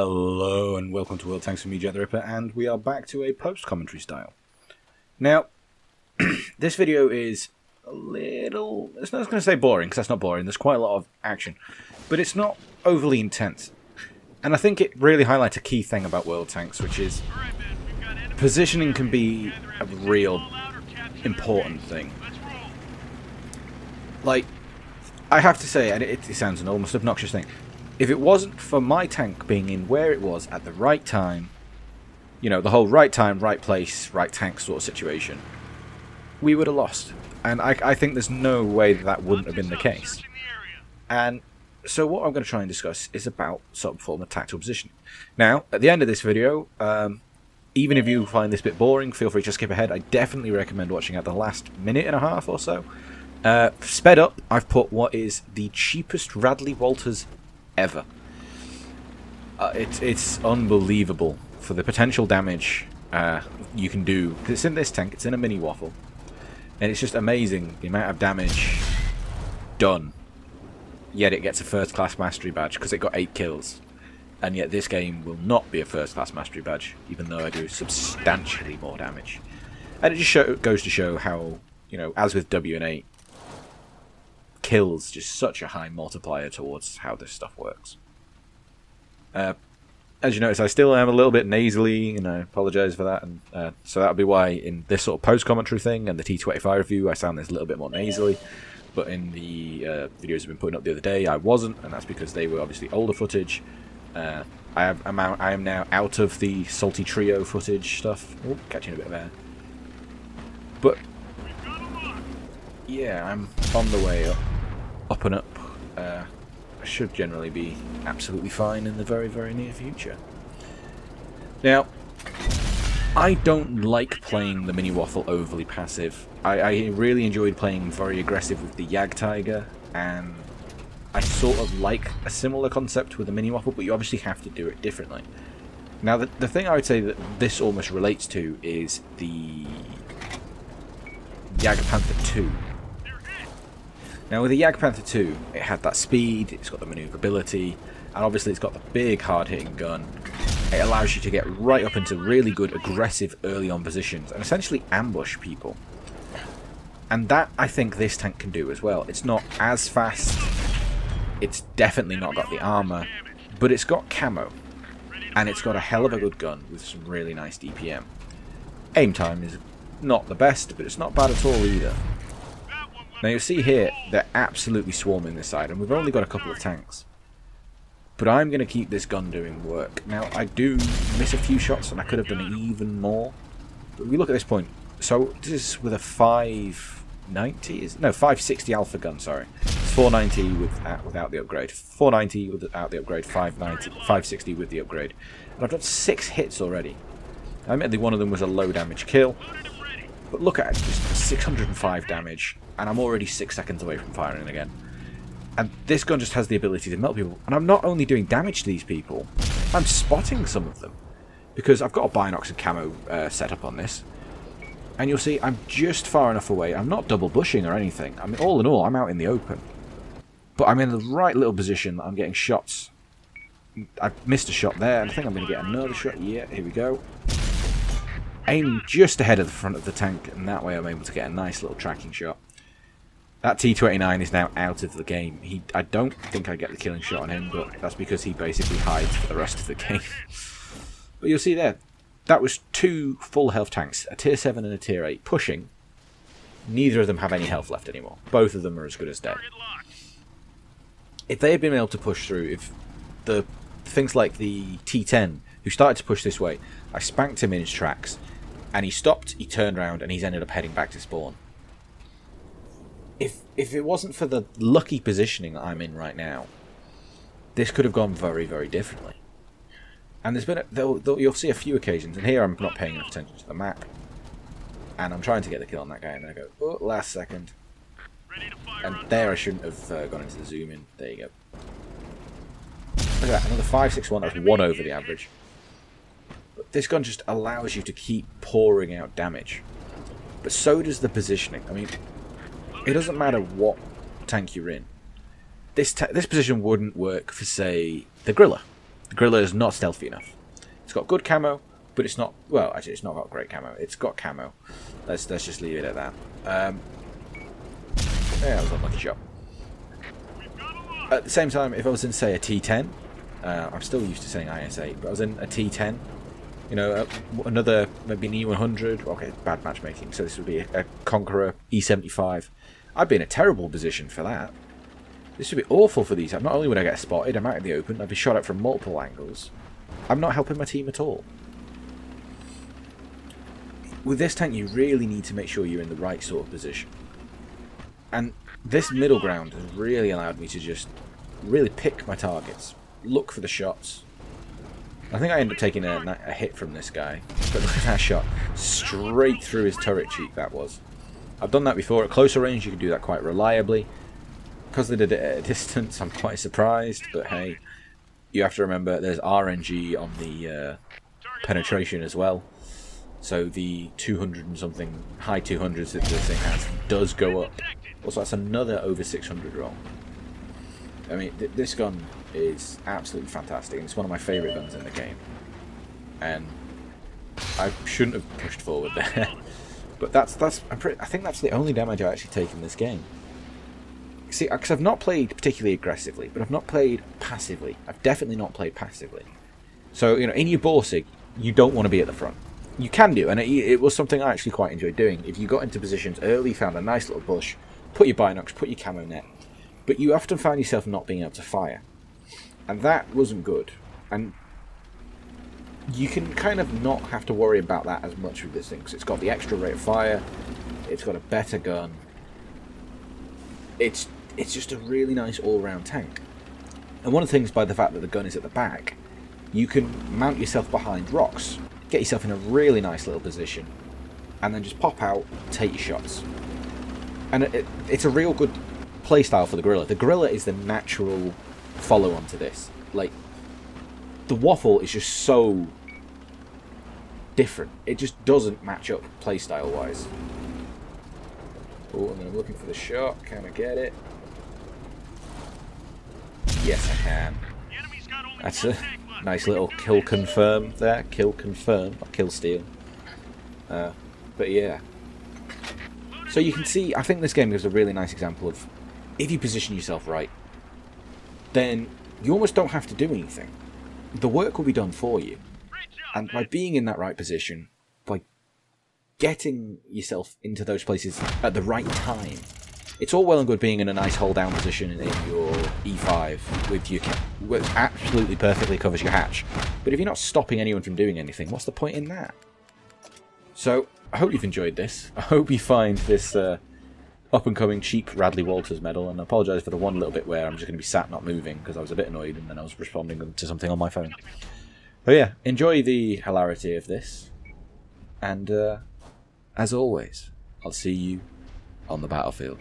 Hello and welcome to World Tanks with me, Jet the Ripper, and we are back to a post-commentary style. Now, this video is a little, I was going to say boring, because that's not boring, there's quite a lot of action, but it's not overly intense. And I think it really highlights a key thing about World Tanks, which is positioning can be a real important thing. Like, I have to say, and it sounds an almost obnoxious thing, if it wasn't for my tank being in where it was at the right time, you know, the whole right time, right place, right tank sort of situation, we would have lost. And I think there's no way that wouldn't have been the case. And so what I'm going to try and discuss is about some form of tactical positioning. Now, at the end of this video, even if you find this bit boring, feel free to skip ahead. I definitely recommend watching out the last minute and a half or so. Sped up, I've put what is the cheapest Radley-Walters ever. It's unbelievable for the potential damage you can do. It's in this tank, it's in a mini waffle, and it's just amazing the amount of damage done. Yet it gets a first class mastery badge because it got 8 kills, and yet this game will not be a first class mastery badge, even though I do substantially more damage. And it just goes to show how, you know, as with W and 8, kills just such a high multiplier towards how this stuff works. As you notice, I still am a little bit nasally, and I apologise for that. And so that'll be why in this sort of post-commentary thing and the T25 review, I sound this a little bit more nasally. But in the videos I've been putting up the other day, I wasn't, and that's because they were obviously older footage. I am now out of the Salty Trio footage stuff. Oh, catching a bit of air. But yeah, I'm on the way up and up. I should generally be absolutely fine in the very, very near future. Now, I don't like playing the mini waffle overly passive. I really enjoyed playing very aggressive with the Yag Tiger, and I sort of like a similar concept with the mini waffle, but you obviously have to do it differently. Now, the thing I would say that this almost relates to is the Panther 2. Now with the Panther 2, it had that speed, it's got the manoeuvrability, and obviously it's got the big hard-hitting gun. It allows you to get right up into really good aggressive early on positions and essentially ambush people. And that I think this tank can do as well. It's not as fast, it's definitely not got the armor, but it's got camo. And it's got a hell of a good gun with some really nice DPM. Aim time is not the best, but it's not bad at all either. Now you'll see here, they're absolutely swarming this side, and we've only got a couple of tanks. But I'm going to keep this gun doing work. Now I do miss a few shots, and I could have done even more. But if we look at this point, so this is with a 560 alpha gun, sorry. It's 490 without the upgrade. 490 without the upgrade, 560 with the upgrade. And I've done 6 hits already. Admittedly, one of them was a low damage kill. But look at it, just 605 damage, and I'm already 6 seconds away from firing again. And this gun just has the ability to melt people. And I'm not only doing damage to these people, I'm spotting some of them. Because I've got a binox and camo set up on this. And you'll see I'm just far enough away. I'm not double bushing or anything. I mean, all in all, I'm out in the open. But I'm in the right little position that I'm getting shots. I missed a shot there, and I think I'm going to get another shot. Yeah, here we go. Aim just ahead of the front of the tank, and that way I'm able to get a nice little tracking shot. That T29 is now out of the game. I don't think I get the killing shot on him, but that's because he basically hides for the rest of the game. But you'll see there, that was 2 full health tanks, a tier 7 and a tier 8, pushing. Neither of them have any health left anymore. Both of them are as good as dead. If they had been able to push through, if the things like the T10, who started to push this way, I spanked him in his tracks, and he stopped, he turned around, and he's ended up heading back to spawn. If it wasn't for the lucky positioning that I'm in right now, this could have gone very, very differently. And there's been you'll see a few occasions, and here I'm not paying enough attention to the map, and I'm trying to get the kill on that guy, and then I go, oh, last second. And there I shouldn't have gone into the zoom in. There you go. Look at that, another 561, that's 1 over the average. But this gun just allows you to keep pouring out damage. But so does the positioning. I mean, it doesn't matter what tank you're in. This position wouldn't work for, say, the Griller. The gorilla is not stealthy enough. It's got good camo, but it's not... Well, actually, it's not got great camo. It's got camo. Let's just leave it at that. Yeah, that was a lucky shot. At the same time, if I was in, say, a T10... I'm still used to saying IS-8, but I was in a T10... You know, another, maybe an E100... Okay, bad matchmaking, so this would be a Conqueror E75. I'd be in a terrible position for that. This would be awful for these. Not only would I get spotted, I'm out in the open, I'd be shot at from multiple angles. I'm not helping my team at all. With this tank, you really need to make sure you're in the right sort of position. And this middle ground has really allowed me to just really pick my targets. Look for the shots. I think I ended up taking a hit from this guy. But look at that shot. Straight through his turret cheek, that was. I've done that before. At closer range, you can do that quite reliably. Because they did it at a distance, I'm quite surprised. But hey, you have to remember there's RNG on the penetration as well. So the 200 and something, high 200s that this thing has does go up. Also, that's another over 600 roll. I mean, this gun is absolutely fantastic, and it's one of my favourite guns in the game. And I shouldn't have pushed forward there, but I think that's the only damage I actually take in this game. See, because I've not played particularly aggressively, but I've not played passively. I've definitely not played passively. So, you know, in your Borsig, you don't want to be at the front. You can do, and it was something I actually quite enjoyed doing. If you got into positions early, found a nice little bush, put your binocs, put your camo net, but you often found yourself not being able to fire. And that wasn't good. And you can kind of not have to worry about that as much with this thing, because it's got the extra rate of fire, it's got a better gun. It's just a really nice all-round tank. And one of the things, by the fact that the gun is at the back, you can mount yourself behind rocks, get yourself in a really nice little position, and then just pop out, take your shots. And it's a real good playstyle for the gorilla. The gorilla is the natural follow-on to this. Like, the waffle is just so different. It just doesn't match up playstyle-wise. Oh, and then I'm looking for the shot. Can I get it? Yes, I can. That's a nice little kill confirm there. Kill confirm, or kill steal. But yeah. So you can see, I think this game gives a really nice example of, if you position yourself right, then you almost don't have to do anything. The work will be done for you. And by being in that right position, by getting yourself into those places at the right time, it's all well and good being in a nice hold down position in your E5 with your which absolutely perfectly covers your hatch. But if you're not stopping anyone from doing anything, what's the point in that? So, I hope you've enjoyed this. I hope you find this up-and-coming cheap Radley-Walters medal, and I apologise for the one little bit where I'm just going to be sat not moving, because I was a bit annoyed and then I was responding to something on my phone. But yeah, enjoy the hilarity of this, and as always, I'll see you on the battlefield.